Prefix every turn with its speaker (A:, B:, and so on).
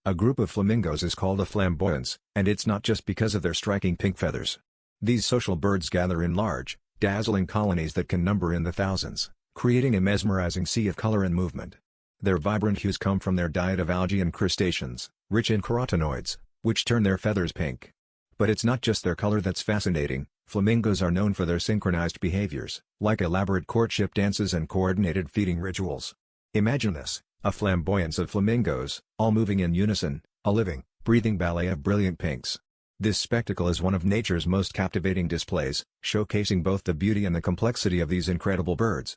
A: A group of flamingos is called a flamboyance, and it's not just because of their striking pink feathers. These social birds gather in large, dazzling colonies that can number in the thousands, creating a mesmerizing sea of color and movement. Their vibrant hues come from their diet of algae and crustaceans, rich in carotenoids, which turn their feathers pink. But it's not just their color that's fascinating. Flamingos are known for their synchronized behaviors, like elaborate courtship dances and coordinated feeding rituals. Imagine this, a flamboyance of flamingos, all moving in unison, a living, breathing ballet of brilliant pinks. This spectacle is one of nature's most captivating displays, showcasing both the beauty and the complexity of these incredible birds.